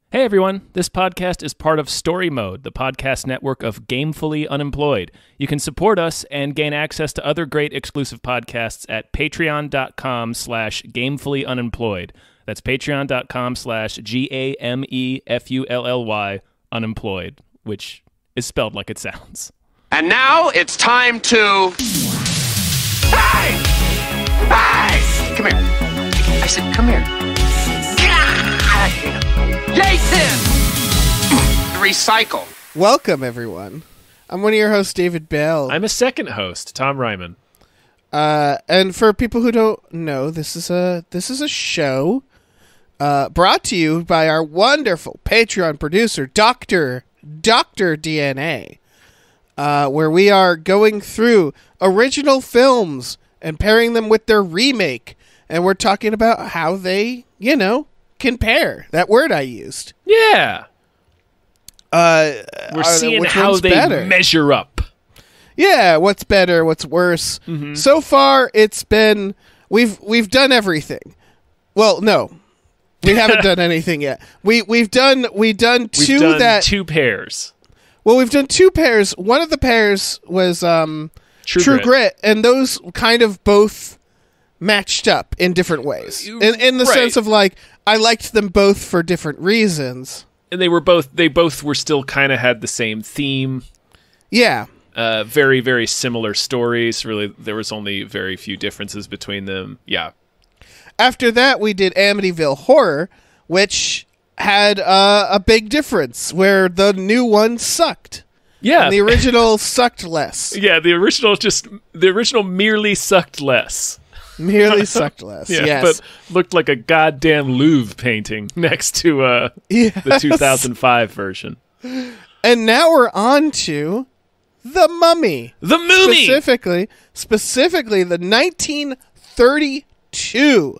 Hey everyone, this podcast is part of Story Mode, the podcast network of Gamefully Unemployed. You can support us and gain access to other great exclusive podcasts at patreon.com/gamefullyunemployed. That's patreon.com/GAMEFULLY unemployed, which is spelled like it sounds. And now it's time to... Hey! Hey! Come here. I said, come here. Jason! Recycle. Welcome, everyone. I'm one of your hosts, David Bell. I'm a second host, Tom Ryman. And for people who don't know, this is a show brought to you by our wonderful Patreon producer, Dr. DNA, where we are going through original films and pairing them with their remake, and we're talking about how they, compare. That word I used. Yeah. We're seeing how they measure up. Yeah, what's better, what's worse. Mm-hmm. So far, it's been... We've done everything. Well, no. We haven't done anything yet. We've done two pairs. Well, we've done two pairs. One of the pairs was True Grit, and those kind of both matched up in different ways. In the sense of, like, I liked them both for different reasons. And they both were still kind of had the same theme. Yeah. Very, very similar stories. Really, there was only very few differences between them. Yeah. After that, we did Amityville Horror, which had a big difference, where the new one sucked. Yeah. And the original sucked less. Yeah, the original merely sucked less. Merely sucked less, yeah, yes. But looked like a goddamn Louvre painting next to the 2005 version. And now we're on to The Mummy. The Mummy! Specifically the 1932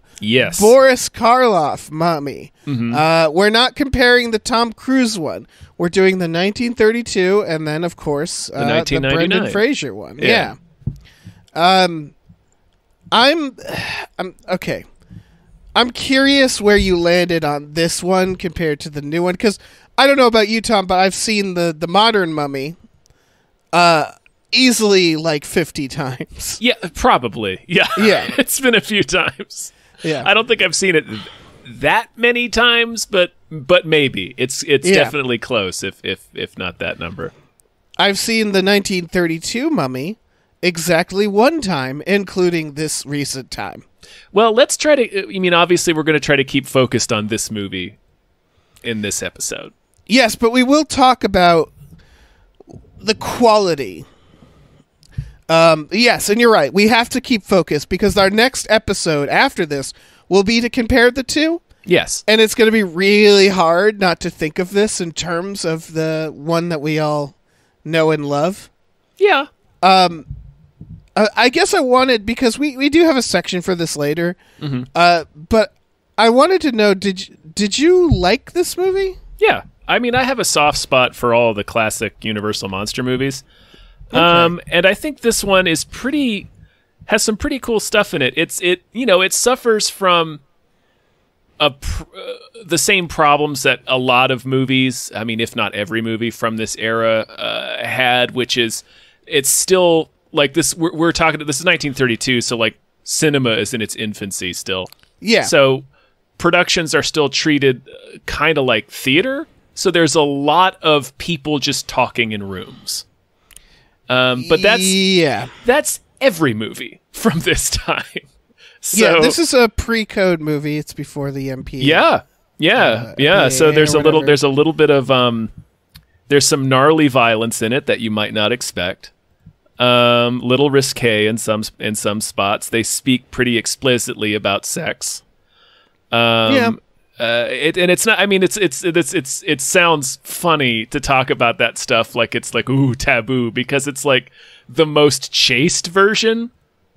Boris Karloff Mummy. Mm-hmm. We're not comparing the Tom Cruise one. We're doing the 1932 and then, of course, the Brendan Fraser one. Yeah. I'm okay. I'm curious where you landed on this one compared to the new one, because I don't know about you, Tom, but I've seen the modern Mummy easily like 50 times. Yeah, probably. Yeah. It's been a few times. Yeah. I don't think I've seen it that many times, but maybe. It's definitely close, if not that number. I've seen the 1932 Mummy exactly one time, including this recent time. Well, let's try to... obviously, we're going to try to keep focused on this movie in this episode. Yes, but we will talk about the quality. Yes, and you're right. We have to keep focused, because our next episode after this will be to compare the two. Yes. And it's going to be really hard not to think of this in terms of the one that we all know and love. Yeah. I guess I wanted, because we do have a section for this later, mm-hmm. But I wanted to know, did you like this movie? Yeah. I have a soft spot for all the classic Universal monster movies. Okay. And I think this one has some pretty cool stuff in it. It suffers from the same problems that a lot of movies, if not every movie from this era had, which is it's still... Like this, we're talking. This is 1932, so like cinema is in its infancy still. Yeah. So productions are still treated kind of like theater. So there's a lot of people just talking in rooms. But that's every movie from this time. So, yeah, this is a pre-code movie. It's before the MP. Yeah. So there's a little bit of there's some gnarly violence in it that you might not expect. Little risque in some spots. They speak pretty explicitly about sex. It's not. It sounds funny to talk about that stuff like it's like taboo, because it's like the most chaste version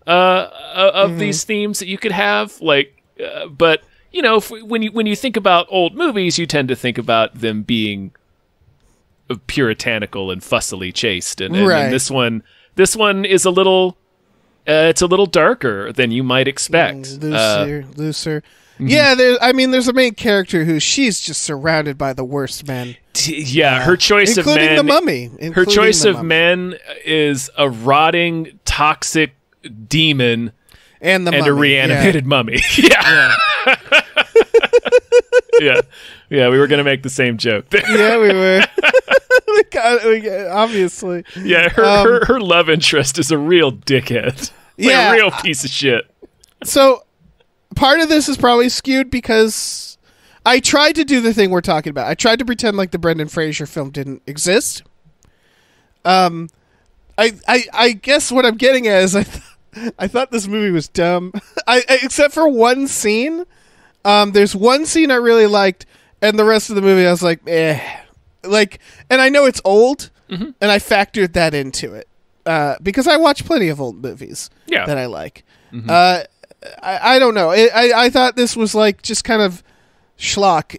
of these themes that you could have. Like, but when you think about old movies, you tend to think about them being puritanical and fussily chaste, and this one is a little it's a little darker than you might expect. Looser. Yeah, there's a main character who she's just surrounded by the worst men. Her choice of men, including the mummy. Her choice of men is a rotting, toxic demon and a reanimated mummy. Yeah. Yeah, we were going to make the same joke. Yeah, we were. Obviously. Yeah, her love interest is a real dickhead. A real piece of shit. So, part of this is probably skewed because I tried to do the thing we're talking about. I tried to pretend like the Brendan Fraser film didn't exist. I guess what I'm getting at is I thought this movie was dumb. Except for one scene. There's one scene I really liked, and the rest of the movie I was like, eh. And I know it's old, and I factored that into it. Because I watch plenty of old movies that I like. Mm-hmm. I don't know. I thought this was like just kind of schlock.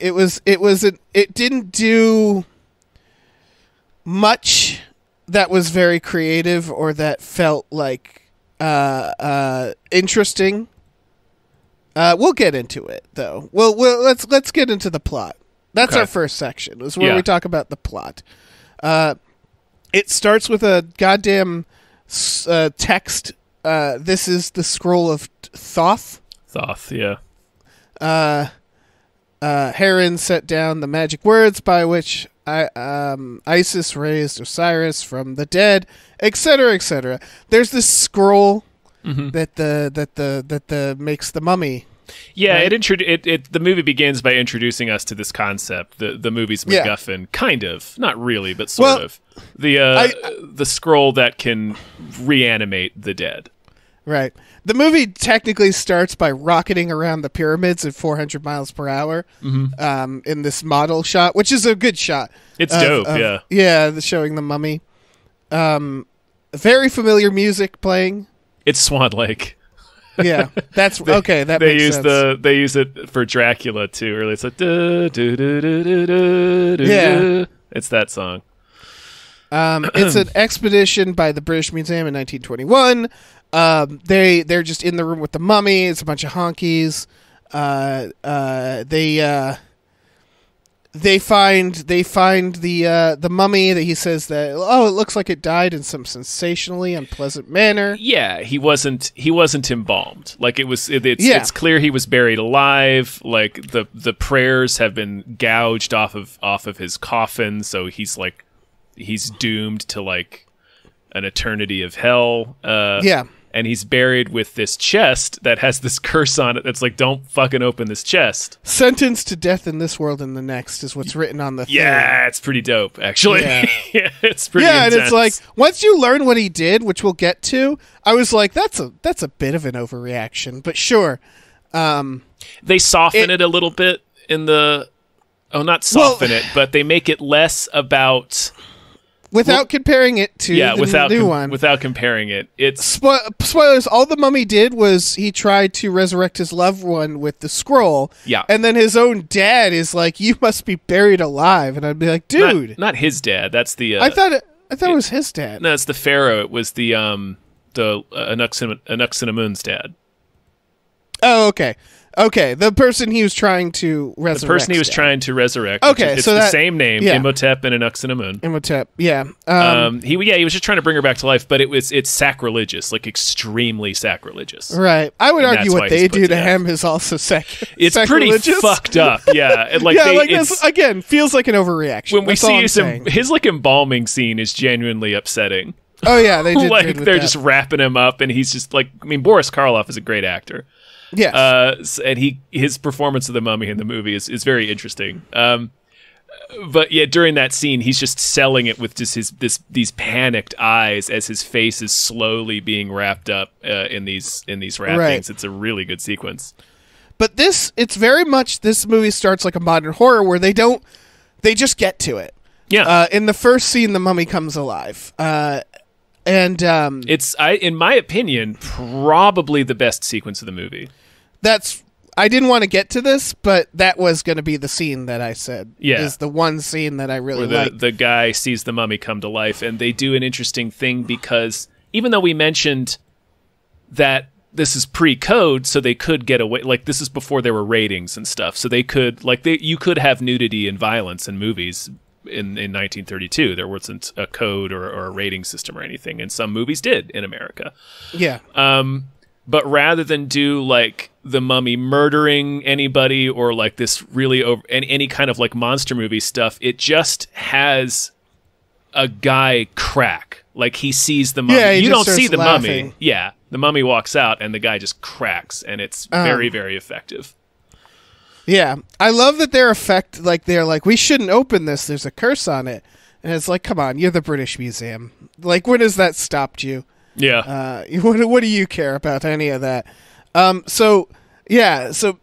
It didn't do much that was very creative or that felt like interesting. We'll get into it though. Let's get into the plot. That's our first section. Is where we talk about the plot. It starts with a goddamn text. This is the scroll of Thoth. Thoth, yeah. Heron set down the magic words by which Isis raised Osiris from the dead, etc., etc. There's this scroll that makes the mummy. Yeah, right? The movie begins by introducing us to this concept, the movie's MacGuffin, kind of, not really, but sort of. The scroll that can reanimate the dead. Right. The movie technically starts by rocketing around the pyramids at 400 miles per hour in this model shot, which is a good shot. It's dope, yeah. Yeah, showing the mummy. Very familiar music playing. It's Swan Lake. Yeah, that's okay. That they makes use sense. They use it for Dracula too. Early, it's like it's that song. It's an expedition by the British Museum in 1921. They're just in the room with the mummy. It's a bunch of honkies. They find the mummy that he says that it looks like it died in some sensationally unpleasant manner. Yeah, he wasn't embalmed. Like it's clear he was buried alive. Like the prayers have been gouged off of his coffin, so he's doomed to like an eternity of hell. And he's buried with this chest that has this curse on it that's like, don't fucking open this chest. Sentenced to death in this world and the next is what's written on the thing. Yeah, it's pretty dope, actually. Yeah, it's pretty intense. And it's like, once you learn what he did, which we'll get to, I was like, that's a bit of an overreaction, but sure. They soften it a little bit in the... Oh, not soften it, but they make it less about... Without comparing it to the new one. Without comparing it. It's spoilers, all the mummy did was he tried to resurrect his loved one with the scroll. Yeah. And then his own dad is like, you must be buried alive. And I'd be like, dude. Not his dad. That's the... I thought it was his dad. No, it's the pharaoh. It was the Anuxinamun's dad. Oh, okay. Okay, the person he was trying to resurrect. The person he was trying to resurrect. Okay, it's so the same name, Imhotep and Anuxinamun. Imhotep, yeah. He was just trying to bring her back to life, but it's sacrilegious, like extremely sacrilegious. Right. I would argue what they do to him is also it's pretty fucked up, yeah. And again, feels like an overreaction. When we see his like embalming scene is genuinely upsetting. Oh yeah, they did. Like they're just wrapping him up, and he's just like, I mean, Boris Karloff is a great actor. Yes. And his performance of the mummy in the movie is very interesting. But yeah, during that scene, he's just selling it with just these panicked eyes as his face is slowly being wrapped up in these wrappings. Right. It's a really good sequence. But it's very much, this movie starts like a modern horror where they just get to it. Yeah. In the first scene, the mummy comes alive. And it's in my opinion, probably the best sequence of the movie. I didn't want to get to this, but that was going to be the scene that I said. Yeah. Is the one scene that I really liked. The guy sees the mummy come to life, and they do an interesting thing because even though we mentioned that this is pre-code, so they could get away. Like, this is before there were ratings and stuff, so they could, like, you could have nudity and violence in movies in 1932. There wasn't a code or a rating system or anything, and some movies did in America. Yeah. But rather than do, like, the Mummy murdering anybody or, like, this really any kind of, like, monster movie stuff, it just has a guy crack. Like, he sees the Mummy. Yeah, you don't see the laughing. Mummy. Yeah, the Mummy walks out, and the guy just cracks, and it's very, very effective. Yeah, I love that they're they're like, we shouldn't open this. There's a curse on it, and it's like, come on, you're the British Museum. Like, when has that stopped you? Yeah. What do you care about any of that? So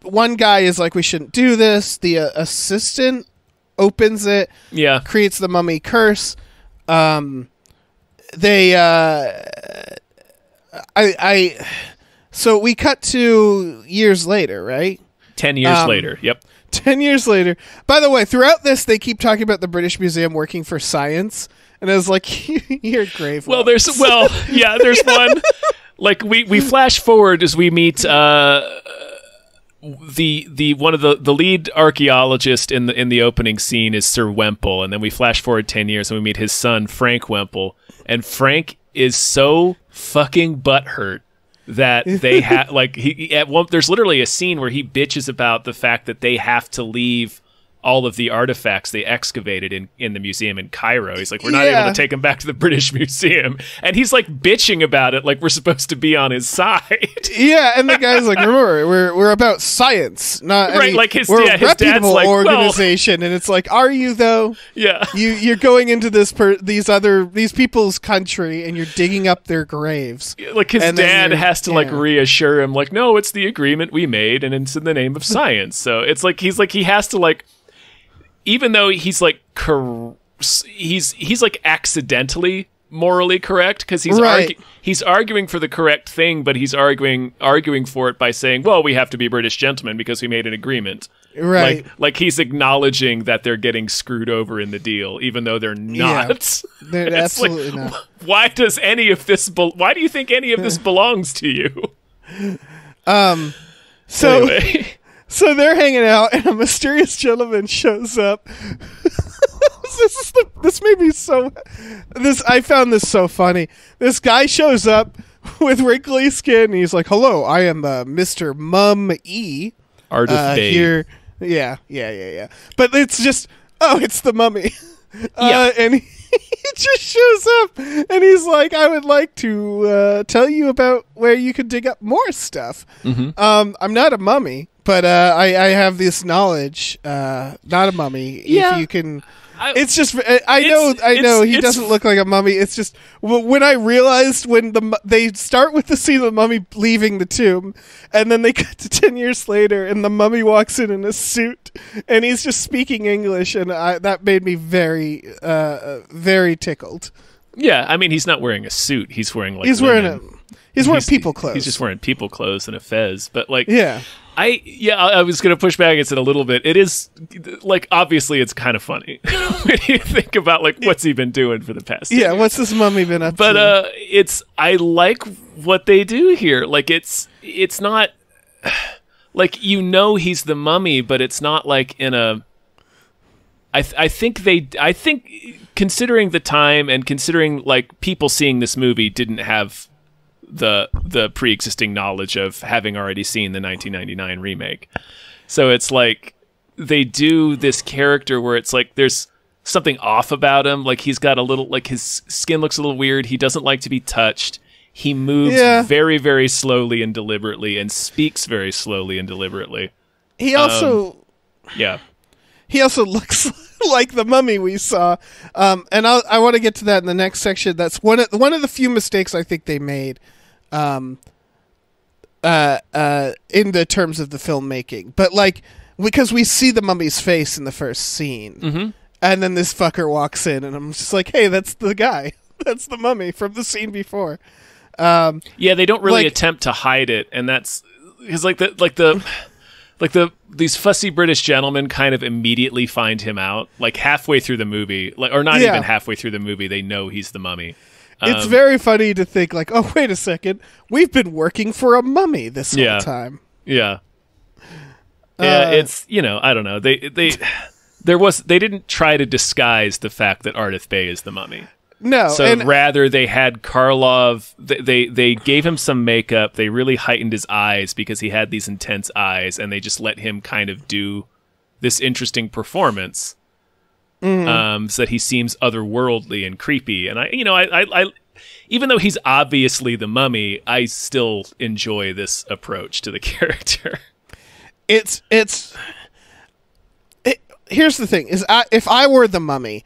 one guy is like, we shouldn't do this. The assistant opens it. Yeah. Creates the Mummy curse. So we cut to years later, right? 10 years later. Yep. 10 years later. By the way, throughout this, they keep talking about the British Museum working for science. And I was like, you're grave. There's one. Like, we flash forward as we meet the one of the lead archaeologist in the opening scene is Sir Wemple, and then we flash forward 10 years and we meet his son Frank Wemple, and Frank is so fucking butthurt that they have there's literally a scene where he bitches about the fact that they have to leave all of the artifacts they excavated in the museum in Cairo. He's like, we're not able to take them back to the British Museum. And he's like bitching about it like we're supposed to be on his side. Yeah, and the guy's like, remember, we're about science, not right. Like his we're a his dad's like, organization, and it's like, are you though? Yeah, you're going into these people's country and you're digging up their graves. Like his dad has to like reassure him, like, no, it's the agreement we made, and it's in the name of science. So it's like he has to like. Even though he's like he's like accidentally morally correct because he's arguing for the correct thing, but he's arguing for it by saying, well, we have to be British gentlemen because we made an agreement. Right. Like he's acknowledging that they're getting screwed over in the deal, even though they're not. Yeah, they're absolutely not. Why do you think any of this belongs to you? So. Anyway. So they're hanging out, and a mysterious gentleman shows up. I found this so funny. This guy shows up with wrinkly skin, and he's like, "Hello, I am Mr. Mummy. Art of Fate. Here." Yeah. But it's just, it's the Mummy. And he just shows up, and he's like, I would like to tell you about where you could dig up more stuff. Mm-hmm. I'm not a mummy, but I have this knowledge. Not a mummy. Yeah. If you can... It's just, I know he doesn't look like a mummy. It's just, when I realized when they start with the scene of the mummy leaving the tomb, and then they cut to 10 years later, and the mummy walks in a suit, and he's just speaking English, and that made me very, very tickled. Yeah, I mean, he's not wearing a suit. He's wearing like He's wearing people clothes. He's just wearing people clothes and a fez. But like, yeah. I was going to push back against it a little bit. It is, like, obviously it's kind of funny when you think about, like, what's he been doing for the past 10 years. What's this mummy been up to? But I like what they do here. Like, it's not, like, he's the mummy, but it's not like in a, I think considering the time and considering, like, people seeing this movie didn't have the pre-existing knowledge of having already seen the 1999 remake. So it's like they do this character where it's like there's something off about him. Like he's got a little, like his skin looks a little weird. He doesn't like to be touched. He moves very, very slowly and deliberately and speaks very slowly and deliberately. He also... He also looks like the mummy we saw. And I want to get to that in the next section. That's one of the few mistakes I think they made in the terms of the filmmaking. But like, because we see the mummy's face in the first scene. Mm-hmm. And then this fucker walks in and I'm just like, hey, that's the guy. That's the mummy from the scene before. They don't really attempt to hide it. And that's because these fussy British gentlemen kind of immediately find him out, like halfway through the movie, or not even halfway through the movie. They know he's the mummy. It's very funny to think like, oh, wait a second, we've been working for a mummy this whole time. Yeah. Yeah, it's, I don't know. They didn't try to disguise the fact that Ardith Bey is the mummy. No. So rather they had Karlov, they gave him some makeup, they really heightened his eyes because he had these intense eyes, and they just let him kind of do this interesting performance. So that he seems otherworldly and creepy. And I even though he's obviously the mummy, I still enjoy this approach to the character. Here's the thing: if I were the mummy,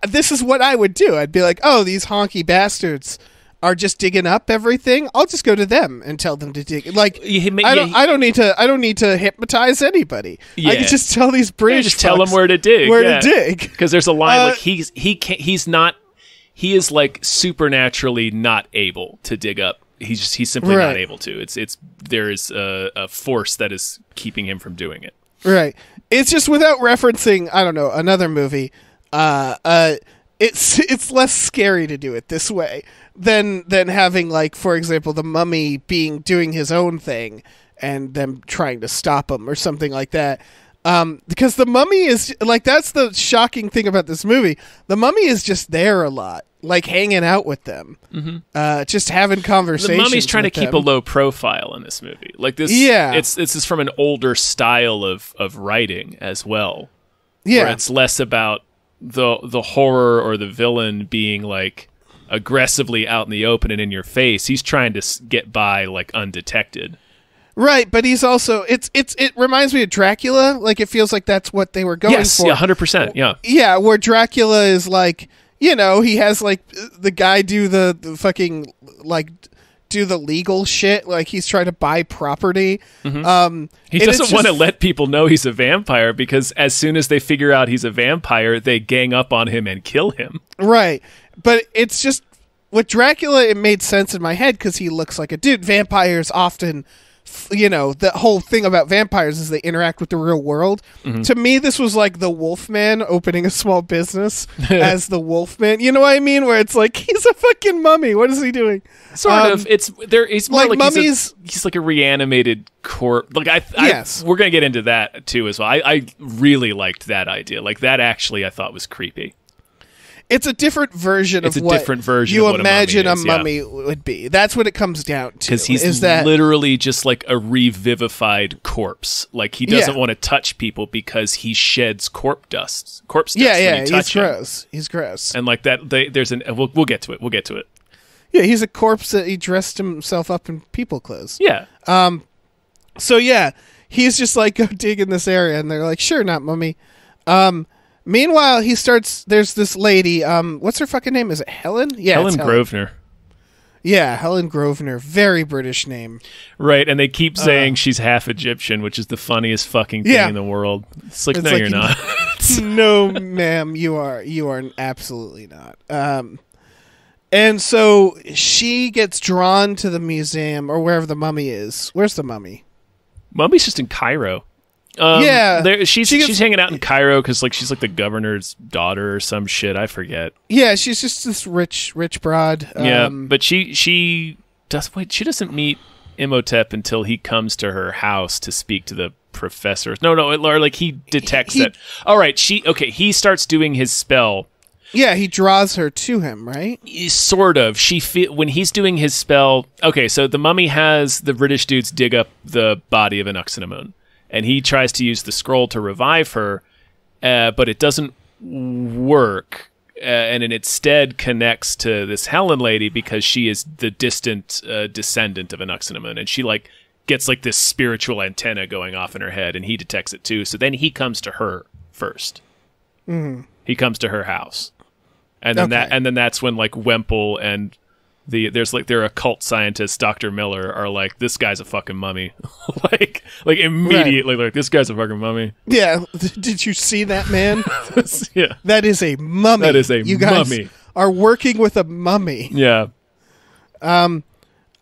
this is what I would do. I'd be like, oh, these honky bastards are just digging up everything. I'll just go to them and tell them to dig. Like, I don't need to hypnotize anybody. Yeah. I can just tell these British just tell them where to dig. To dig. Because there's a line like he is like supernaturally not able to dig up. He's simply not able to. There is a force that is keeping him from doing it. Right. It's just without referencing, I don't know, another movie. It's less scary to do it this way than having, like, for example, the mummy doing his own thing and them trying to stop him or something like that. Because the mummy is like, that's the shocking thing about this movie. The mummy is just there a lot, like hanging out with them, just having conversations. The mummy's trying to keep a low profile in this movie. Like this, it's just from an older style of writing as well. Yeah, where it's less about the horror or the villain being like aggressively out in the open and in your face. He's trying to get by like undetected. Right, but he's also it reminds me of Dracula. Like, it feels like that's what they were going for. Yes, 100%. Yeah, yeah. Where Dracula is like, he has like the guy do the fucking like do the legal shit. Like, he's trying to buy property. He doesn't want to let people know he's a vampire because as soon as they figure out he's a vampire, they gang up on him and kill him. Right, but it's just with Dracula, it made sense in my head because he looks like a dude. Vampires often. The whole thing about vampires is they interact with the real world. To me, this was like the Wolfman opening a small business as the Wolfman. You know what I mean? Where it's like, he's a fucking mummy. What is he doing? Sort of. It's more like mummies. He's like a reanimated corpse. Like yes, we're gonna get into that too as well. I really liked that idea. Like, that actually I thought was creepy. It's a different version of what you imagine a mummy would be. That's what it comes down to. Because he's literally just like a revivified corpse. Like, he doesn't want to touch people because he sheds corpse dust. Yeah, he's gross. He's gross. And like that, we'll get to it. We'll get to it. Yeah, he's a corpse that he dressed himself up in people clothes. Yeah. So yeah, he's just like, go dig in this area, and they're like, sure, not mummy. Meanwhile, there's this lady, what's her fucking name? Is it Helen? Yeah, Helen Grosvenor. Yeah, Helen Grosvenor. Very British name. Right, and they keep saying she's half Egyptian, which is the funniest fucking thing in the world. It's like, no, you're not. No, ma'am, you are absolutely not. And so she gets drawn to the museum, or wherever the mummy is. Where's the mummy? Mummy's just in Cairo. She's hanging out in Cairo because like she's like the governor's daughter or some shit. I forget. Yeah, she's just this rich broad. But she doesn't meet Imhotep until he comes to her house to speak to the professor. No, or like he detects that. All right, he starts doing his spell. Yeah, he draws her to him, right? Sort of. When he's doing his spell. Okay, so the mummy has the British dudes dig up the body of Anaximandrite. And he tries to use the scroll to revive her, but it doesn't work. And it instead connects to this Helen lady because she is the distant descendant of Anaximandrite. And she like gets like this spiritual antenna going off in her head, and he detects it too. So then he comes to her first. Mm-hmm. He comes to her house. And then that's when like Wemple and their occult scientists, Dr. Miller, are like, this guy's a fucking mummy. like immediately, like, this guy's a fucking mummy. Yeah. Did you see that, man? Yeah. That is a mummy. You guys are working with a mummy. Yeah.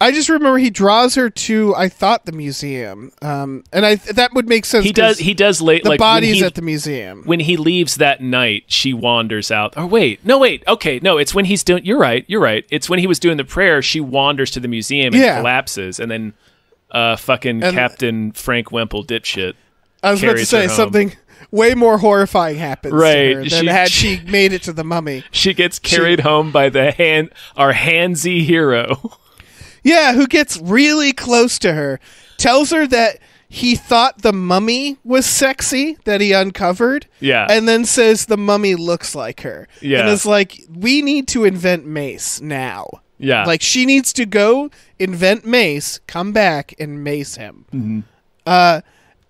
I just remember he draws her to, I thought, the museum, and that would make sense. He does. The like, body's at the museum. When he leaves that night, she wanders out. Oh wait, okay, no, it's when he's doing. You're right. It's when he was doing the prayer. She wanders to the museum and collapses, and then Captain Frank Wemple dipshit. I was about to say something way more horrifying happens to her than had she made it to the mummy. She gets carried home by our handsy hero. Yeah, who gets really close to her, tells her that he thought the mummy was sexy that he uncovered, and then says the mummy looks like her. Yeah. And is like, we need to invent Mace now. Yeah. Like, she needs to go invent Mace, come back, and mace him. Mm-hmm.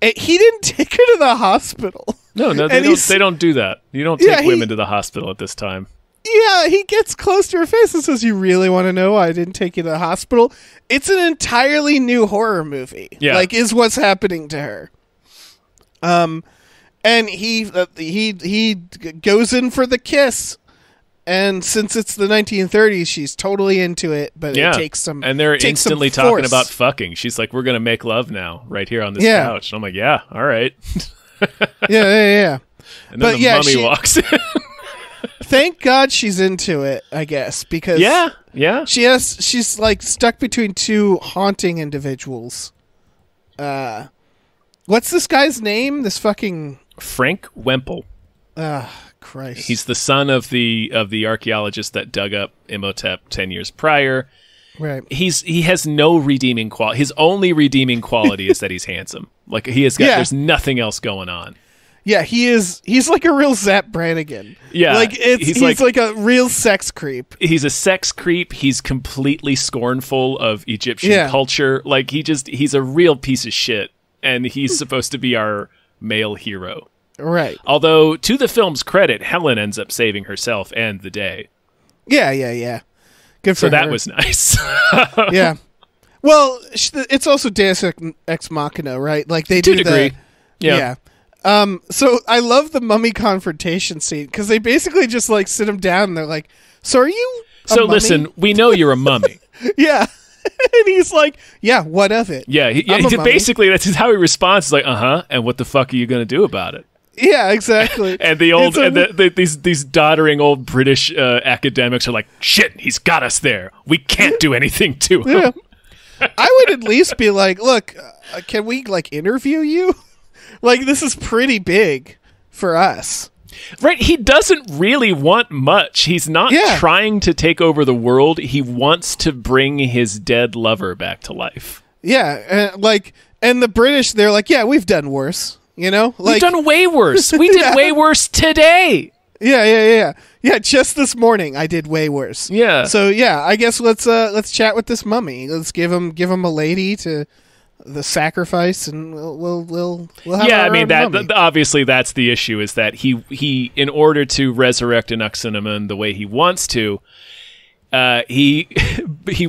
He didn't take her to the hospital. No, they don't do that. You don't take women to the hospital at this time. Yeah, he gets close to her face and says, "You really want to know why I didn't take you to the hospital?" It's an entirely new horror movie. Yeah. Like, is what's happening to her. And he goes in for the kiss. And since it's the 1930s, she's totally into it, but it takes some. And they're instantly talking about fucking. She's like, "We're gonna make love now, right here on this couch." And I'm like, "Yeah, all right." yeah. And then the mummy walks in. Thank God she's into it, I guess, because she's like stuck between two haunting individuals. What's this guy's name? This fucking Frank Wemple. Christ. He's the son of the archaeologist that dug up Imhotep 10 years prior. Right. He has no redeeming quality. His only redeeming quality is that he's handsome. Like, he has got there's nothing else going on. Yeah, he's like a real Zap Brannigan. Yeah. Like, he's like a real sex creep. He's a sex creep. He's completely scornful of Egyptian culture. Like, he's a real piece of shit, and he's supposed to be our male hero. Right. Although, to the film's credit, Helen ends up saving herself and the day. Yeah. Good for her. So that was nice. Yeah. Well, it's also Deus Ex Machina, right? Like, they do degree. Yeah. So I love the mummy confrontation scene because they basically just like sit him down and they're like, "So are you a mummy?" Listen, we know you're a mummy. Yeah. And he's like, "Yeah, what of it?" Yeah, basically that's how he responds. He's like, "Uh-huh, and what the fuck are you going to do about it?" Yeah, exactly. And these doddering old British academics are like, "Shit, he's got us there. We can't do anything to him." Yeah. I would at least be like, "Look, can we like interview you? Like, this is pretty big for us." Right, he doesn't really want much. He's not trying to take over the world. He wants to bring his dead lover back to life. Yeah, and the British, they're like, "Yeah, we've done worse." You know, like, we've done way worse. We did way worse today. Yeah. Just this morning, I did way worse. Yeah. So yeah, I guess let's chat with this mummy. Let's give him a lady to the sacrifice, and we'll have. Yeah, I mean that obviously that's the issue, is that he in order to resurrect Anaximandrine the way he wants to, he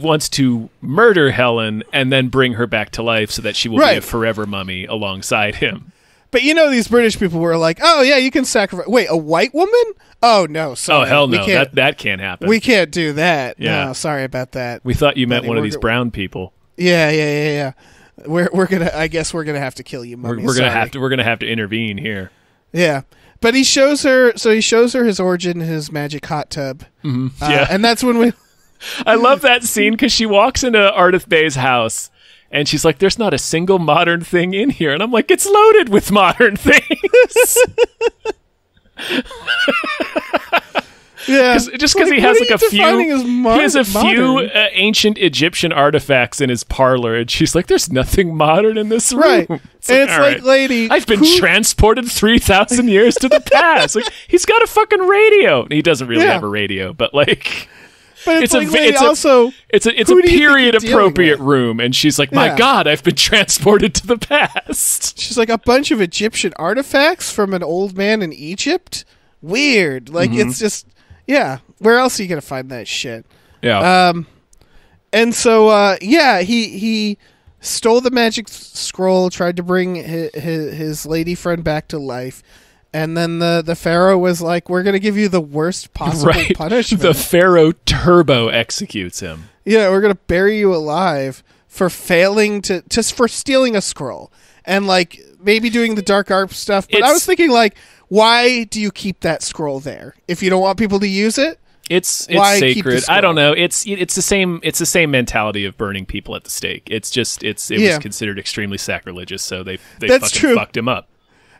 wants to murder Helen and then bring her back to life so that she will be a forever mummy alongside him. But these British people were like, "Oh yeah, you can sacrifice." Wait, a white woman? Oh no, sorry. Oh hell no, that can't happen. We can't do that. Yeah, no, sorry about that. We thought you meant one of these brown people. Yeah. We're gonna. I guess we're gonna have to kill you, mummy. We're gonna have to intervene here. Yeah, but he shows her. So he shows her his origin, his magic hot tub. Mm-hmm. And that's when we. I love that scene because she walks into Ardith Bay's house. And she's like, "There's not a single modern thing in here." And I'm like, "It's loaded with modern things." Yeah, just because he has like a few ancient Egyptian artifacts in his parlor, and she's like, "There's nothing modern in this room." Right? It's like, lady, I've been transported 3,000 years to the past. Like, he's got a fucking radio. He doesn't really have a radio, but like. But it's a period appropriate room, and she's like, "My God, I've been transported to the past." She's like, "A bunch of Egyptian artifacts from an old man in Egypt? Weird." Like, it's just, where else are you gonna find that shit? Yeah. And so, he stole the magic scroll, tried to bring his lady friend back to life. And then the Pharaoh was like, "We're going to give you the worst possible punishment." The Pharaoh turbo executes him. we're gonna bury you alive for failing to just for stealing a scroll and like maybe doing the dark art stuff. But I was thinking like, why do you keep that scroll there if you don't want people to use it? It's sacred. I don't know. It's the same mentality of burning people at the stake. It was considered extremely sacrilegious, so they fucking fucked him up.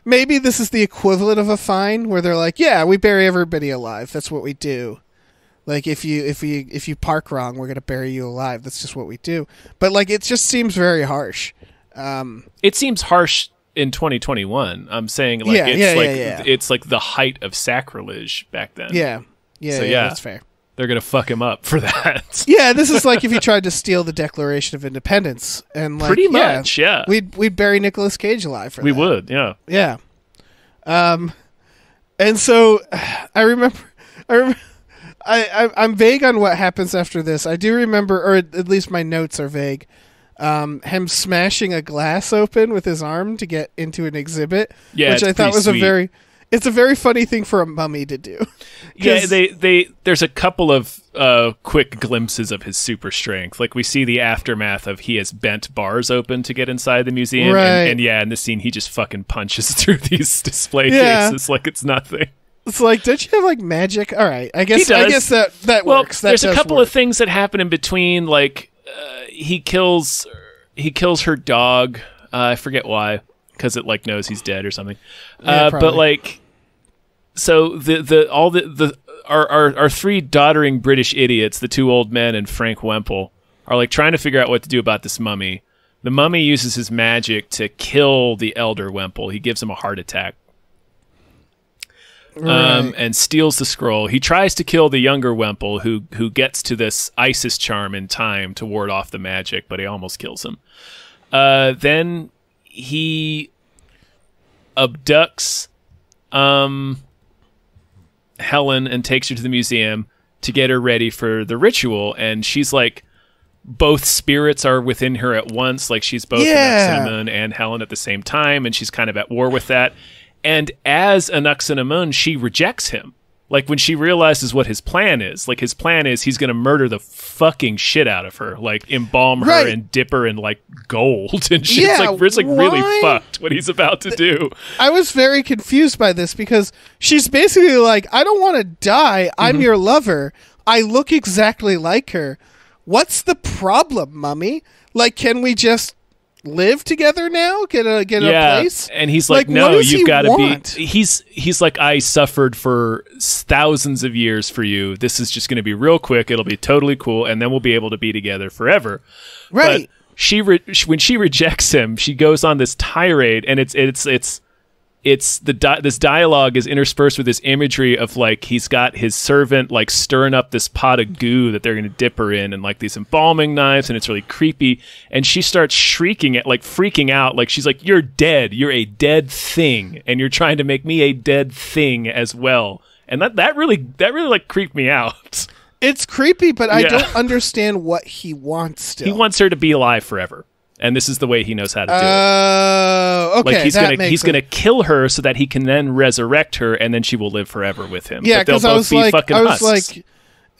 Maybe this is the equivalent of a fine where they're like, yeah, we bury everybody alive. That's what we do. Like if you park wrong, we're gonna bury you alive. That's just what we do. But like it just seems very harsh. It seems harsh in 2021. I'm saying like it's like the height of sacrilege back then. Yeah, that's fair. They're gonna fuck him up for that. Yeah, this is like if you tried to steal the Declaration of Independence, and like pretty much, yeah. We'd bury Nicolas Cage alive for that. We would, yeah. Yeah. And so I remember I'm vague on what happens after this. I do remember, or at least my notes are vague. Him smashing a glass open with his arm to get into an exhibit, which I thought was it's a very funny thing for a mummy to do. Yeah, there's a couple of quick glimpses of his super strength. Like we see the aftermath of he has bent bars open to get inside the museum, right. and in the scene he just fucking punches through these display cases like it's nothing. It's like, don't you have like magic? All right, I guess that works. There's a couple of things that happen in between. Like he kills her dog. I forget why, because it like knows he's dead or something. But like, so our three doddering British idiots, the two old men and Frank Wemple, are like trying to figure out what to do about this mummy. The mummy uses his magic to kill the elder Wemple. He gives him a heart attack. Right. And steals the scroll. He tries to kill the younger Wemple, who gets to this Isis charm in time to ward off the magic, but he almost kills him. Then he abducts Helen and takes her to the museum to get her ready for the ritual, and she's like, both spirits are within her at once, like she's both Anaximon and Helen at the same time, and she's kind of at war with that. And as Anaximon, she rejects him. Like when she realizes what his plan is. Like his plan is he's going to murder the fucking shit out of her. Like embalm her and dip her in like gold and shit. It's like really fucked what he's about to do. I was very confused by this because she's basically like, I don't want to die. I'm your lover. I look exactly like her. What's the problem, mummy? Like, can we just live together now? Get a place? And he's like, no, you've got to be. He's like, I suffered for thousands of years for you. This is just going to be real quick. It'll be totally cool, and then we'll be able to be together forever. Right. But when she rejects him, she goes on this tirade, and this dialogue is interspersed with this imagery of like he's got his servant like stirring up this pot of goo that they're going to dip her in, and like these embalming knives, and it's really creepy. And she starts shrieking at like freaking out, like she's like, "You're dead. You're a dead thing, and you're trying to make me a dead thing as well." And that really like creeped me out. It's creepy, but I don't understand what he wants still. He wants her to be alive forever. And this is the way he knows how to do it. Oh, okay. Like he's gonna kill her so that he can then resurrect her, and then she will live forever with him. Yeah, because I was like, husks.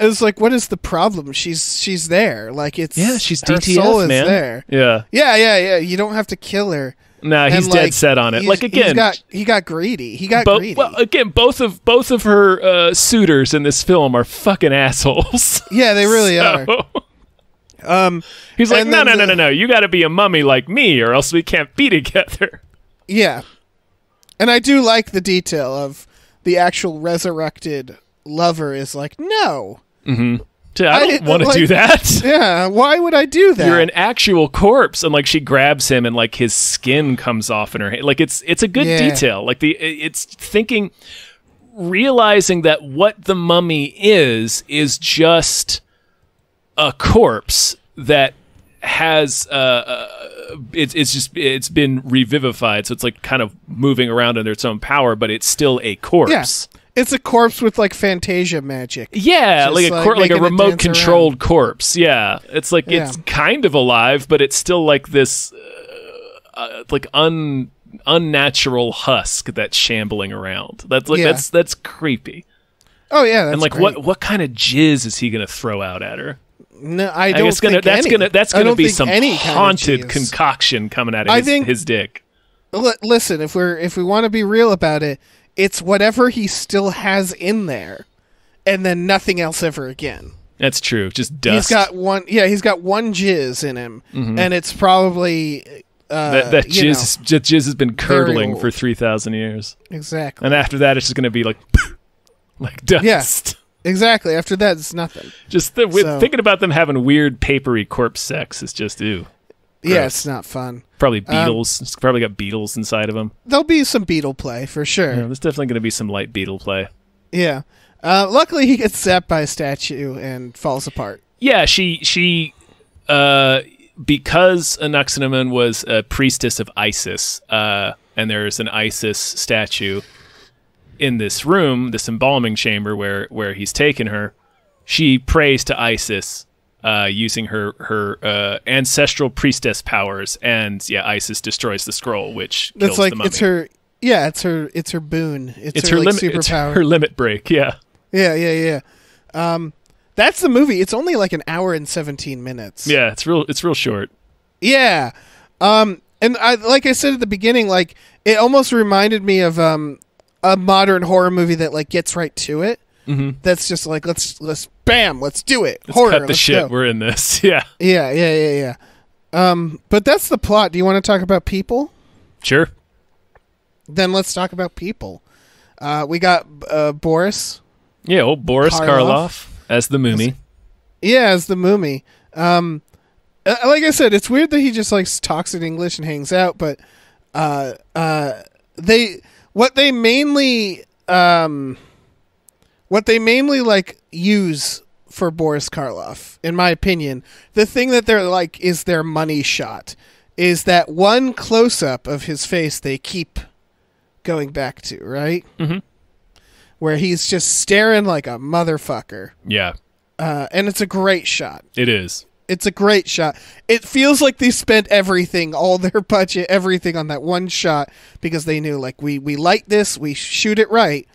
it was like, what is the problem? She's there. Like it's she's her DTF, soul man. Is there. Yeah. You don't have to kill her. Nah, he's dead set on it. Like again, he got greedy. Greedy. Well, again, both of her suitors in this film are fucking assholes. Yeah, they really are. He's like, no. You got to be a mummy like me, or else we can't be together. Yeah, and I do like the detail of the actual resurrected lover is like, no. Mm-hmm. I don't want to do that. Yeah, why would I do that? You're an actual corpse, and like she grabs him, and like his skin comes off in her hand. Like it's a good detail. Like it's thinking, realizing that what the mummy is just a corpse that has it's been revivified, so it's like kind of moving around under its own power, but it's still a corpse. Yeah. It's a corpse with like Fantasia magic. Yeah, like a remote controlled corpse. Yeah, it's like it's kind of alive, but it's still like this like unnatural husk that's shambling around. That's like that's creepy. Oh yeah, that's and like great. what kind of jizz is he gonna throw out at her? No, I don't think that's gonna be some any kind of haunted cheese. concoction coming out of his dick. Listen, if we want to be real about it, it's whatever he still has in there, and then nothing else ever again. That's true. Just dust. He's got one jizz in him, and it's probably that jizz has been curdling for 3,000 years. Exactly. And after that, it's just going to be like dust. Yeah, exactly. After that, it's nothing. Just thinking about them having weird, papery corpse sex is just gross. Yeah, it's not fun. Probably beetles. It's probably got beetles inside of them. There'll be some beetle play for sure. Yeah, there's definitely going to be some light beetle play. Yeah. Luckily, he gets zapped by a statue and falls apart. Yeah, she because Anaximandrine was a priestess of Isis, and there's an Isis statue in this room, this embalming chamber where he's taken her. She prays to Isis using her ancestral priestess powers, and Isis destroys the scroll, which kills the mummy. It's her boon. It's her superpower. It's her limit break. Yeah. Yeah. That's the movie. It's only like an hour and 17 minutes. Yeah, it's real short. Yeah. And like I said at the beginning, like it almost reminded me of a modern horror movie that like gets right to it. Mm-hmm. That's just like let's do it. Let's horror. Cut the shit. Go. We're in this. Yeah. Yeah. But that's the plot. Do you want to talk about people? Sure. Then let's talk about people. We got Boris. Yeah, old Boris Karloff as the Mummy. As the Mummy. Like I said, it's weird that he just like talks in English and hangs out, but what they mainly like use for Boris Karloff, in my opinion, the thing that they're like is their money shot, is that one close up of his face they keep going back to, right? Mm-hmm. Where he's just staring like a motherfucker. Yeah. And it's a great shot. It is. It's a great shot. It feels like they spent everything, all their budget, everything on that one shot because they knew, like, we light this, we shoot it right.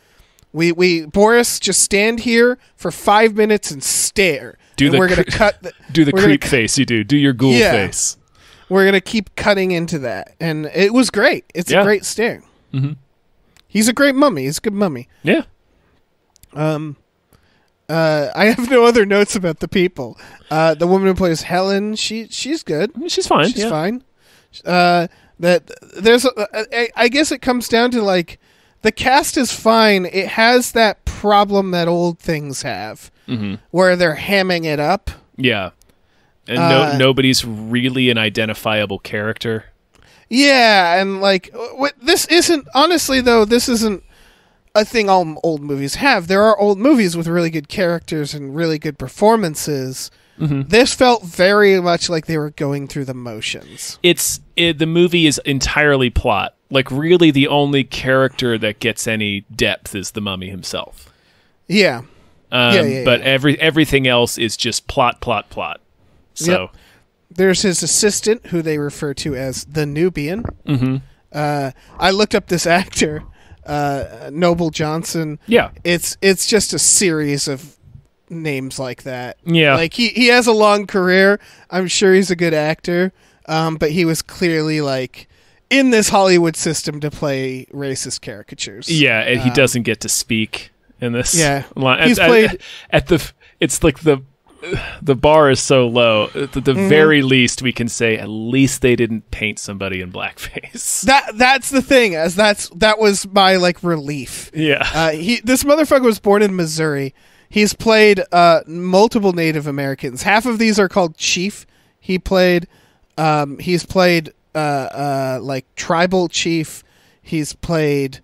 Boris, just stand here for 5 minutes and stare. We're going to cut... do the creep face you do. Do your ghoul face. We're going to keep cutting into that. And it was great. It's a great stare. Mm-hmm. He's a great mummy. He's a good mummy. Yeah. I have no other notes about the people. The woman who plays Helen, she's good. She's fine. She's fine. I guess it comes down to like the cast is fine. It has that problem that old things have, where they're hamming it up. Yeah, and nobody's really an identifiable character. Yeah, and like this isn't honestly though. This isn't a thing all old movies have. There are old movies with really good characters and really good performances. Mm-hmm. This felt very much like they were going through the motions. The movie is entirely plot. Like, really, the only character that gets any depth is the mummy himself. Yeah. But everything else is just plot. So. Yep. There's his assistant, who they refer to as the Nubian. Mm-hmm. I looked up this actor, Noble Johnson. Yeah. It's just a series of names like that. Yeah. Like, he has a long career. I'm sure he's a good actor. But he was clearly, like, in this Hollywood system to play racist caricatures. Yeah, and he doesn't get to speak in this. Yeah. He's played... It's like the bar is so low. At the very least, we can say at least they didn't paint somebody in blackface. That's the thing. That was my like relief. Yeah. This motherfucker was born in Missouri. He's played multiple Native Americans. Half of these are called chief. He's played like tribal chief. He's played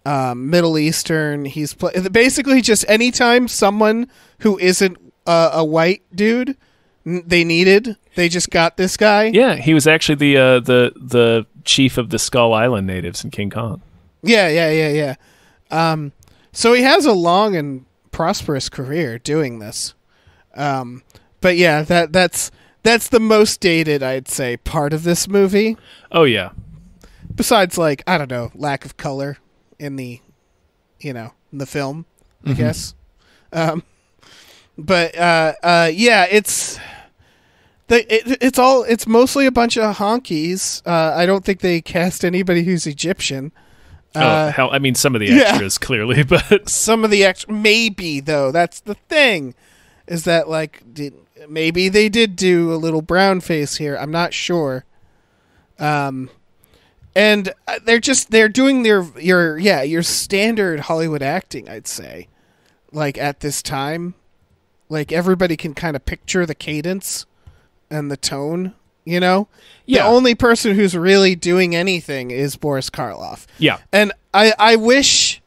Middle Eastern. He's played basically just anytime someone who isn't a white dude they just got this guy. Yeah, he was actually the chief of the Skull Island natives in King Kong. Yeah. So he has a long and prosperous career doing this. But yeah, that's the most dated, I'd say, part of this movie. Oh yeah. Besides, like, I don't know, lack of color in the film, I guess. But yeah, it's mostly a bunch of honkies. I don't think they cast anybody who's Egyptian. Hell, I mean, some of the extras clearly, but some of the extras maybe though. That's the thing, is that like maybe they did do a little brown face here. I'm not sure. And they're doing your standard Hollywood acting, I'd say. Like at this time, like everybody can kind of picture the cadence and the tone, you know? Yeah. The only person who's really doing anything is Boris Karloff. Yeah. And I wish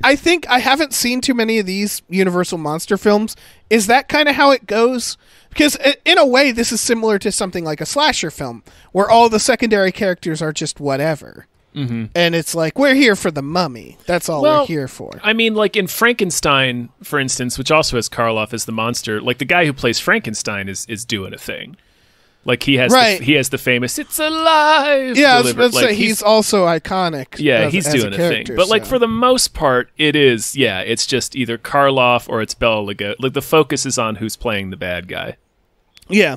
I think I haven't seen too many of these Universal monster films. Is that kind of how it goes? Because in a way, this is similar to something like a slasher film, where all the secondary characters are just whatever. Mm-hmm. And it's like, we're here for the mummy. That's all we're here for. I mean, like in Frankenstein, for instance, which also has Karloff as the monster, like the guy who plays Frankenstein is doing a thing. Like he has the famous "It's alive." Yeah, I was about to say he's also iconic. Yeah, he's doing a thing. But like for the most part, it's just either Karloff or it's Bela Lugosi. Like the focus is on who's playing the bad guy. Yeah,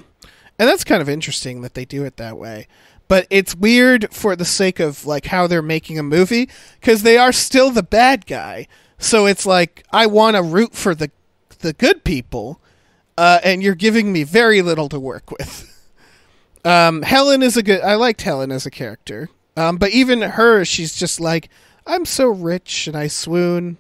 and that's kind of interesting that they do it that way. But it's weird for the sake of like how they're making a movie, because they are still the bad guy. So it's like I want to root for the good people, and you're giving me very little to work with. Helen is I liked Helen as a character. But even her, she's just like, I'm so rich and I swoon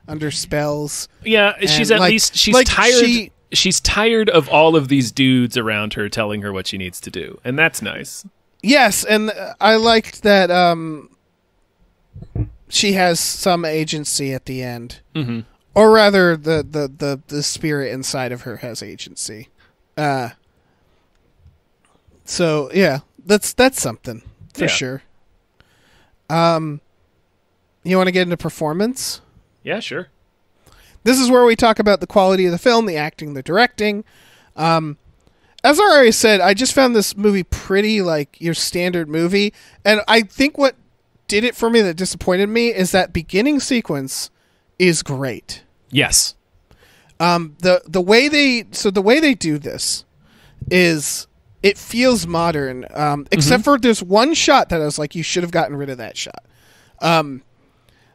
under spells. Yeah, she's at least tired. She's tired of all of these dudes around her telling her what she needs to do, and that's nice. Yes, and I liked that she has some agency at the end. Mm-hmm. Or rather, the spirit inside of her has agency. So yeah, that's something for sure. You want to get into performance? Yeah, sure. This is where we talk about the quality of the film, the acting, the directing. As I already said, I just found this movie pretty like your standard movie, and I think what did it for me that disappointed me is that beginning sequence is great. Yes. The way they do this is it feels modern, except for there's one shot that I was like, you should have gotten rid of that shot.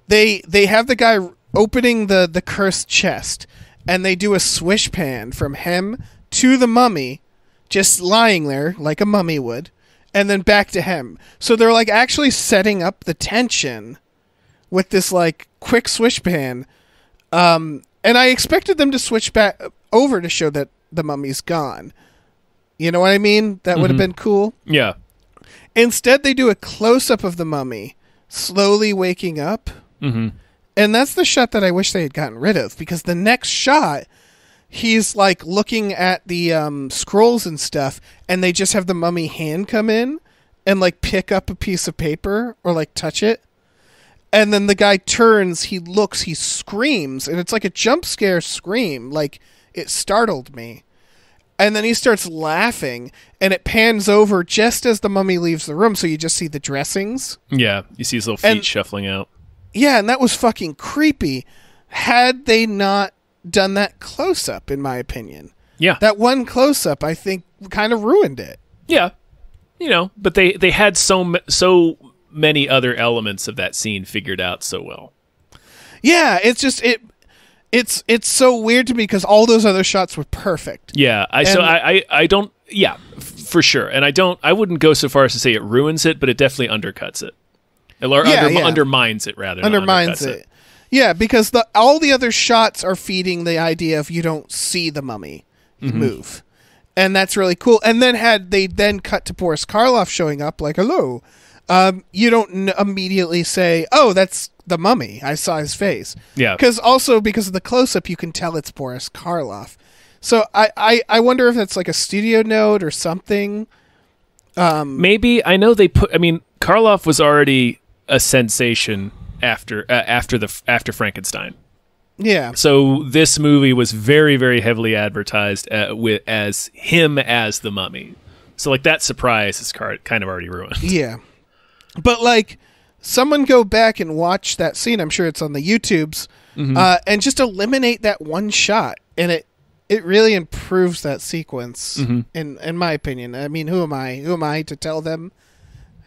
They have the guy opening the cursed chest, and they do a swish pan from him to the mummy, just lying there like a mummy would, and then back to him. So they're like actually setting up the tension with this like quick swish pan. And I expected them to switch back over to show that the mummy's gone. You know what I mean? That would have been cool. Yeah. Instead, they do a close-up of the mummy slowly waking up. Mm-hmm. And that's the shot that I wish they had gotten rid of, because the next shot, he's like looking at the scrolls and stuff, and they just have the mummy hand come in and like pick up a piece of paper or like touch it. And then the guy turns, he looks, he screams, and it's like a jump scare scream. Like, it startled me. And then he starts laughing, and it pans over just as the mummy leaves the room, so you just see the dressings. Yeah, you see his little feet shuffling out. Yeah, and that was fucking creepy. Had they not done that close-up, in my opinion. Yeah. That one close-up, I think, kind of ruined it. Yeah. You know, but they had so many other elements of that scene figured out so well. Yeah, it's just... It's so weird to me because all those other shots were perfect. Yeah, I don't. Yeah, for sure. And I wouldn't go so far as to say it ruins it, but it definitely undercuts it, or undermines it rather. Undermines it. Yeah, because all the other shots are feeding the idea of you don't see the mummy move, and that's really cool. And then had they then cut to Boris Karloff showing up, like hello, you don't immediately say, oh, that's the mummy. I saw his face. Yeah. Because of the close-up, you can tell it's Boris Karloff. So I wonder if that's like a studio note or something. Maybe. I know Karloff was already a sensation after Frankenstein. Yeah. So this movie was very, very heavily advertised as him as the mummy. So like that surprise is kind of already ruined. Yeah. But like someone go back and watch that scene. I'm sure it's on the YouTubes, and just eliminate that one shot, and it really improves that sequence. In my opinion. I mean, who am I to tell them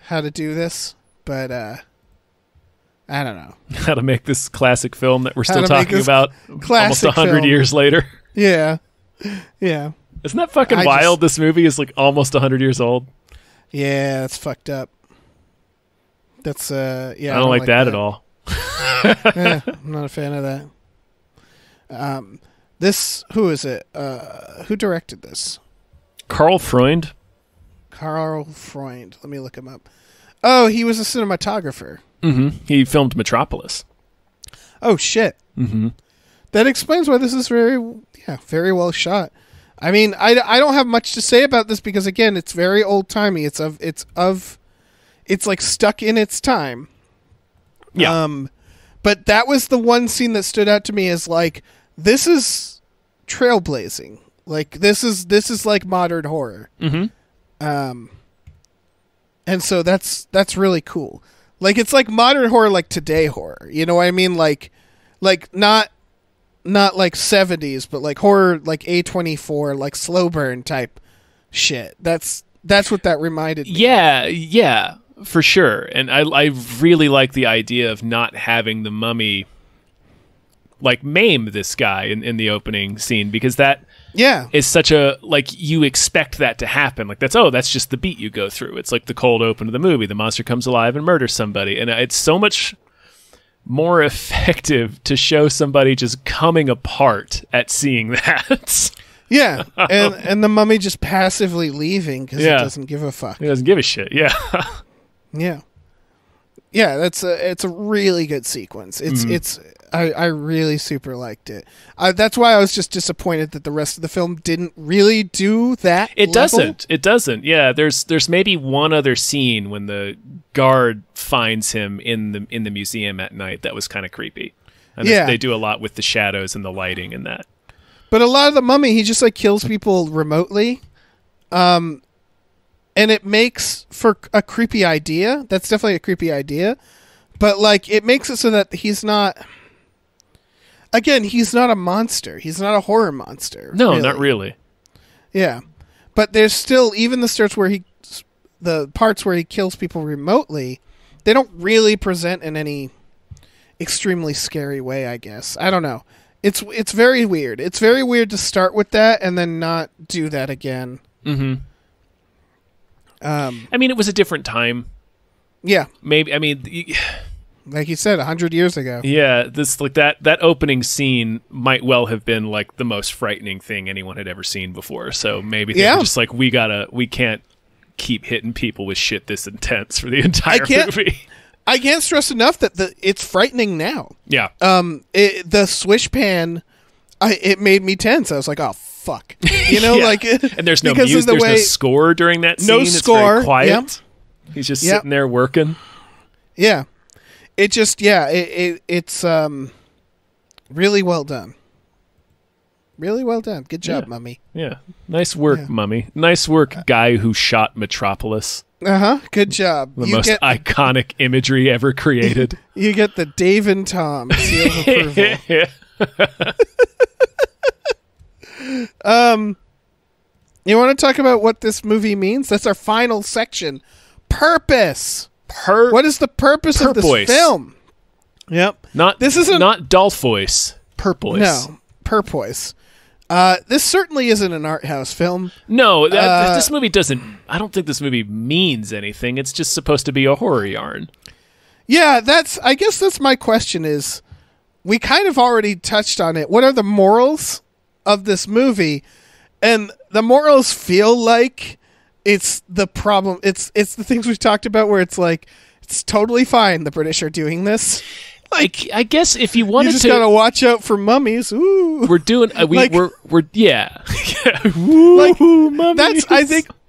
how to do this? But I don't know how to make this classic film that we're still talking about almost 100 years later. Yeah. Isn't that fucking wild? This movie is like almost 100 years old. Yeah, that's fucked up. That's I don't like that at all. I'm not a fan of that. Who is it? Who directed this? Karl Freund. Let me look him up. Oh, he was a cinematographer. He filmed Metropolis. Oh shit. That explains why this is very well shot. I mean, I don't have much to say about this because again, it's very old timey. It's like stuck in its time. Yeah. But that was the one scene that stood out to me as like, this is trailblazing. Like this is like modern horror. And so that's really cool. Like it's like modern horror, like today horror. You know what I mean? Like not like 70s, but like horror, like A24, like slow burn type shit. That's what that reminded me. Yeah, for sure. And I really like the idea of not having the mummy like maim this guy in the opening scene, because that is such a, like, you expect that to happen. Like that's just the beat you go through. It's like the cold open of the movie. The monster comes alive and murders somebody. And it's so much more effective to show somebody just coming apart at seeing that. Yeah, and the mummy just passively leaving because it doesn't give a fuck. It doesn't give a shit. Yeah. Yeah, it's a really good sequence. I really super liked it. That's why I was just disappointed that the rest of the film didn't really do that. It doesn't. Yeah, there's maybe one other scene when the guard finds him in the museum at night that was kind of creepy. And they do a lot with the shadows and the lighting and that. But a lot of the mummy, he just like kills people remotely. And it makes for a creepy idea. That's definitely a creepy idea. But like it makes it so that he's not a monster. He's not a horror monster. No, really. Not really. Yeah. But there's still, even the parts where he kills people remotely, they don't really present in any extremely scary way, I guess. I don't know. It's very weird. It's very weird to start with that and then not do that again. I mean, it was a different time. Yeah. Maybe, I mean, like you said, 100 years ago. Yeah, this like that opening scene might well have been like the most frightening thing anyone had ever seen before. So maybe they were just like, we can't keep hitting people with shit this intense for the entire movie. I can't stress enough that it's frightening now. Yeah. The swish pan, it made me tense. I was like, oh fuck, you know, like. And there's no music. There's no score during that scene. No score. It's very quiet. Yeah. He's just sitting there working. Yeah. It just, it's really well done. Really well done. Good job, Mummy. Yeah. Nice work, Mummy. Nice work, guy who shot Metropolis. Good job. The most iconic imagery ever created. You get the Dave and Tom seal of approval. You want to talk about what this movie means? That's our final section. Purpose. What is the purpose of this film? Yep. Not Dolphois. Purpose. No, purpose. This certainly isn't an art house film. No, this movie doesn't. I don't think this movie means anything. It's just supposed to be a horror yarn. Yeah, I guess that's my question is, we kind of already touched on it. What are the morals of this movie? And the morals feel like it's the problem. It's the things we've talked about where it's like, it's totally fine the British are doing this. Like, I guess if you wanted you just gotta watch out for mummies. Ooh. We're doing we're yeah. Like, mummies.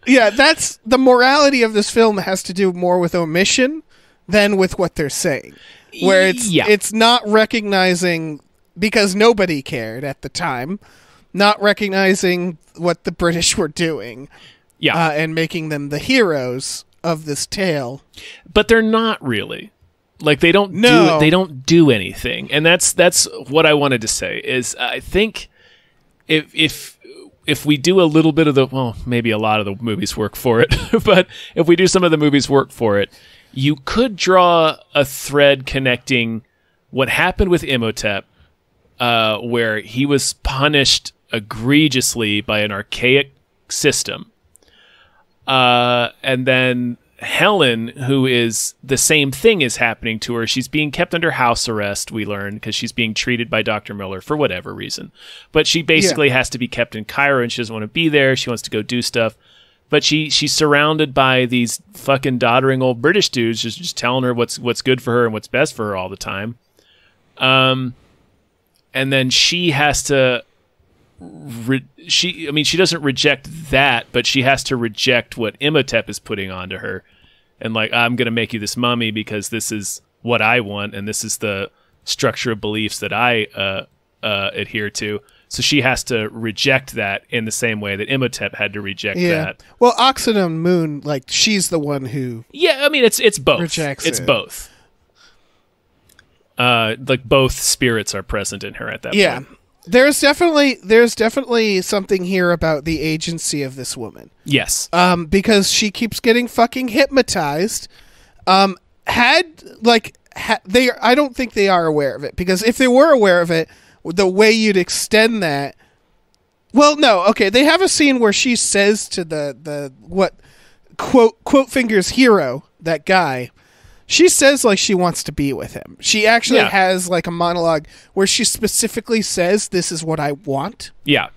That's the morality of this film has to do more with omission than with what they're saying. Where it's not recognizing, because nobody cared at the time, not recognizing what the British were doing. Yeah. And making them the heroes of this tale. But they're not really. Like they don't No. they don't do anything, and that's what I wanted to say. Is I think if we do a little bit of maybe a lot of the movies work for it, but if we do some of the movies work for it, you could draw a thread connecting what happened with Imhotep, where he was punished egregiously by an archaic system, and then Helen, who is the same thing is happening to her. She's being kept under house arrest, we learn, because she's being treated by Dr. Miller for whatever reason. But she basically has to be kept in Cairo, and she doesn't want to be there. She wants to go do stuff. But she's surrounded by these fucking doddering old British dudes just telling her what's good for her and what's best for her all the time. And then she has to... she doesn't reject that, but she has to reject what Imhotep is putting onto her. And like, I'm going to make you this mummy because this is what I want, and this is the structure of beliefs that I adhere to. So she has to reject that in the same way that Imhotep had to reject that. Well, Oxenham Moon, like, she's the one who... Yeah, I mean, it's both. Rejects it's it. both. Like, both spirits are present in her at that point. There's definitely something here about the agency of this woman. Yes. Because she keeps getting fucking hypnotized. I don't think they are aware of it, because if they were aware of it, the way you'd extend that... Well, no, okay, they have a scene where she says to the quote fingers hero, that guy, she says like she wants to be with him. She actually has like a monologue where she specifically says, this is what I want. Yeah.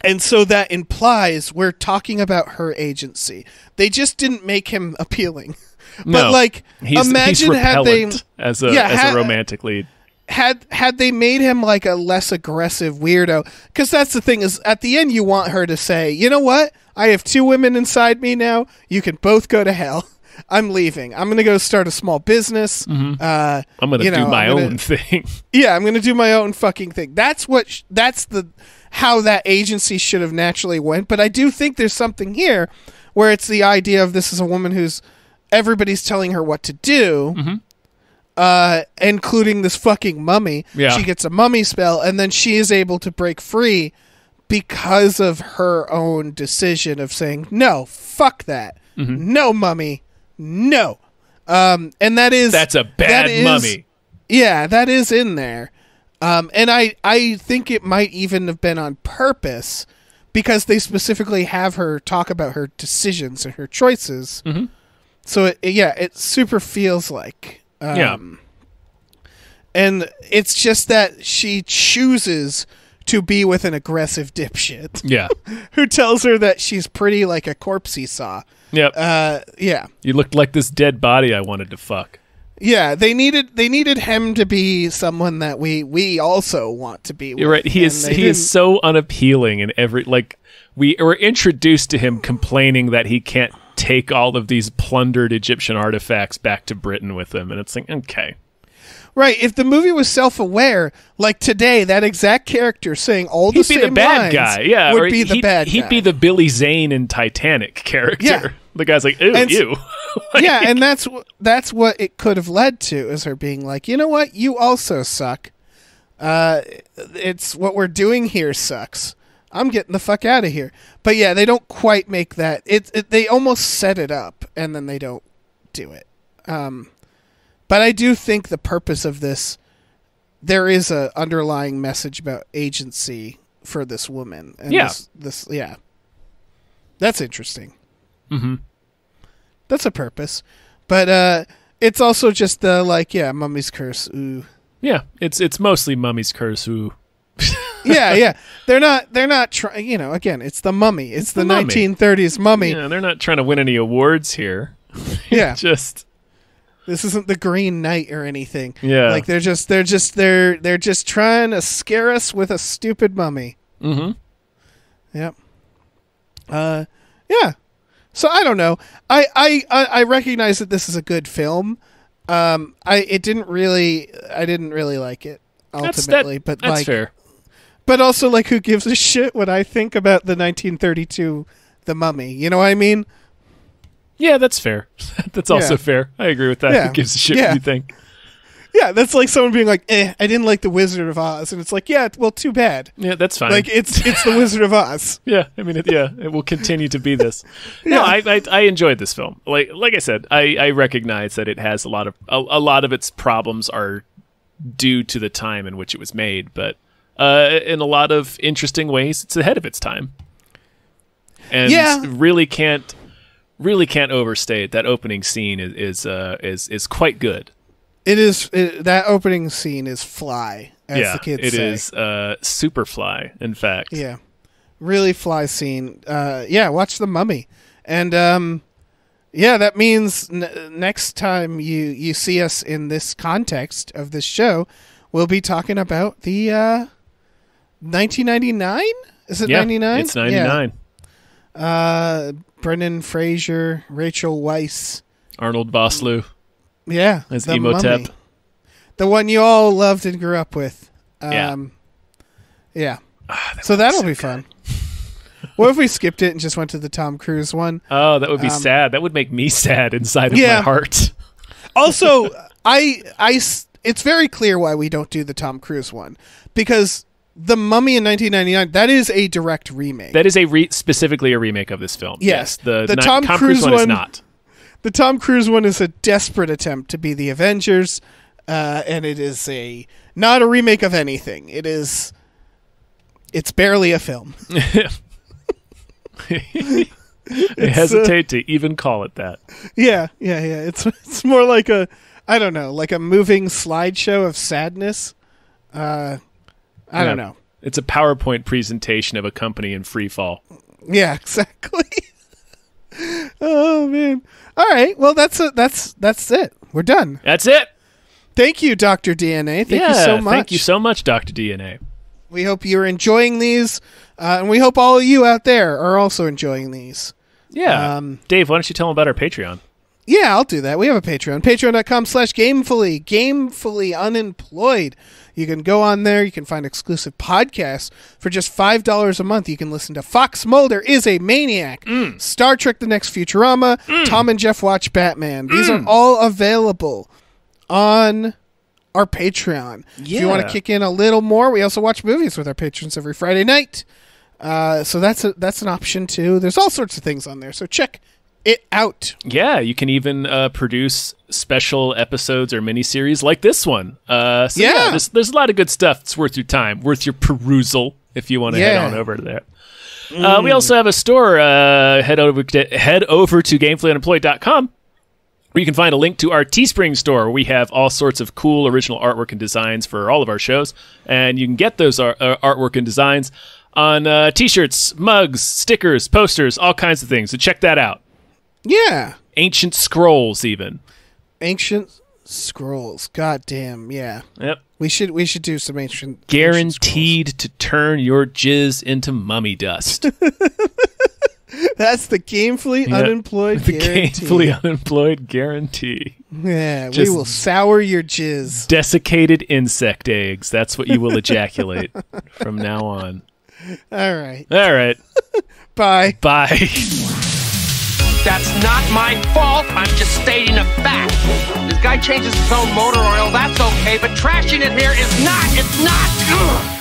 And so that implies we're talking about her agency. They just didn't make him appealing. No, but like, imagine had they as a romantic lead. Had they made him like a less aggressive weirdo, because that's the thing, is at the end you want her to say, you know what? I have two women inside me now. You can both go to hell. I'm leaving. I'm going to go start a small business. Mm-hmm. I'm going to do my own thing. Yeah, I'm going to do my own fucking thing. That's how that agency should have naturally went. But I do think there's something here where it's the idea of this is a woman who's everybody's telling her what to do, including this fucking mummy. Yeah. She gets a mummy spell, and then she is able to break free because of her own decision of saying, no, fuck that. Mm-hmm. No, mummy. No. And that's a bad mummy. Yeah, that is in there. And I think it might even have been on purpose, because they specifically have her talk about her decisions and her choices. Mm-hmm. So it super feels like, and it's just that she chooses to be with an aggressive dipshit. Yeah. Who tells her that she's pretty like a corpse he saw. Yep. Yeah. You looked like this dead body I wanted to fuck. Yeah, they needed him to be someone that we also want to be with. You're right. He is so unappealing in every, like, we were introduced to him complaining that he can't take all of these plundered Egyptian artifacts back to Britain with him, and it's like, okay. Right, if the movie was self-aware, like today, that exact character saying all the same lines... He'd be the bad guy, yeah. Would be the bad guy. He'd be the Billy Zane in Titanic character. Yeah. The guy's like, ooh, you. Like, yeah, and that's what it could have led to, is her being like, you know what, you also suck. It's what we're doing here sucks. I'm getting the fuck out of here. But yeah, they don't quite make that. They almost set it up, and then they don't do it. But I do think the purpose of this, there is a underlying message about agency for this woman. And this that's interesting. Mm-hmm. That's a purpose. But it's also just the, like, Mummy's Curse, ooh. Yeah, it's mostly Mummy's Curse, ooh. yeah. They're not trying, again, it's the mummy. It's the 1930s mummy. Yeah, they're not trying to win any awards here. Yeah. This isn't the Green Knight or anything. Yeah. Like they're just trying to scare us with a stupid mummy. Mm-hmm. Yep. Yeah. So I don't know. I recognize that this is a good film. I didn't really like it ultimately, but that's like, fair. But also, like, who gives a shit what I think about the 1932 The Mummy? You know what I mean? Yeah, that's fair. That's also Yeah. fair. I agree with that. Yeah. Who gives a shit Yeah. what you think? Yeah, that's like someone being like, I didn't like The Wizard of Oz. And it's like, yeah, well, too bad. Yeah, that's fine. Like, it's The Wizard of Oz. Yeah, I mean, it will continue to be this. No, I enjoyed this film. Like I said, I recognize that it has a lot of its problems are due to the time in which it was made, but in a lot of interesting ways, it's ahead of its time. And really can't overstate that opening scene is quite good. It is. That opening scene is fly, as the kids say. It is super fly, in fact. Yeah. Really fly scene. Watch The Mummy. And, that means next time you see us in this context of this show, we'll be talking about the 1999? Is it 99? It's 99. Yeah. Brendan Fraser, Rachel Weisz. Arnold Vosloo. Yeah. As The Emotep. Mummy. The one you all loved and grew up with. Yeah. So that'll be fun. What if we skipped it and just went to the Tom Cruise one? Oh, that would be sad. That would make me sad inside of my heart. Also, it's very clear why we don't do the Tom Cruise one. Because The Mummy in 1999, that is a direct remake. That is specifically a remake of this film. Yes. The Tom Cruise one is not. The Tom Cruise one is a desperate attempt to be the Avengers, and it is not a remake of anything. It's barely a film. I hesitate to even call it that. Yeah. It's more like like a moving slideshow of sadness. I don't know. It's a PowerPoint presentation of a company in free fall. Yeah, exactly. Oh man. All right. Well, that's it. We're done. That's it. Thank you, Dr. DNA. Thank you so much. Thank you so much, Dr. DNA. We hope you're enjoying these, and we hope all of you out there are also enjoying these. Yeah. Dave, why don't you tell them about our Patreon? Yeah, I'll do that. We have a Patreon. Patreon.com/gamefully. Gamefully unemployed. You can go on there. You can find exclusive podcasts for just $5 a month. You can listen to Fox Mulder is a Maniac, Star Trek The Next Futurama, Tom and Jeff Watch Batman. These are all available on our Patreon. Yeah. If you want to kick in a little more, we also watch movies with our patrons every Friday night. So that's an option too. There's all sorts of things on there. So check it out. Yeah, you can even produce special episodes or miniseries like this one. There's a lot of good stuff that's worth your time, worth your perusal if you want to head on over to there. We also have a store. Head over to gamefullyunemployed.com, where you can find a link to our Teespring store. We have all sorts of cool original artwork and designs for all of our shows, and you can get those artwork and designs on T-shirts, mugs, stickers, posters, all kinds of things. So check that out. Yeah. Ancient scrolls, even. Ancient scrolls. God damn, yeah. Yep. We should do some ancient Guaranteed to turn your jizz into mummy dust. That's the Gamefully Unemployed the guarantee. Gamefully Unemployed guarantee. Yeah, Just we will sour your jizz. Desiccated insect eggs. That's what you will ejaculate from now on. All right. Bye. Bye. That's not my fault. I'm just stating a fact. This guy changes his own motor oil. That's okay, but trashing it here is not. It's not. Ugh.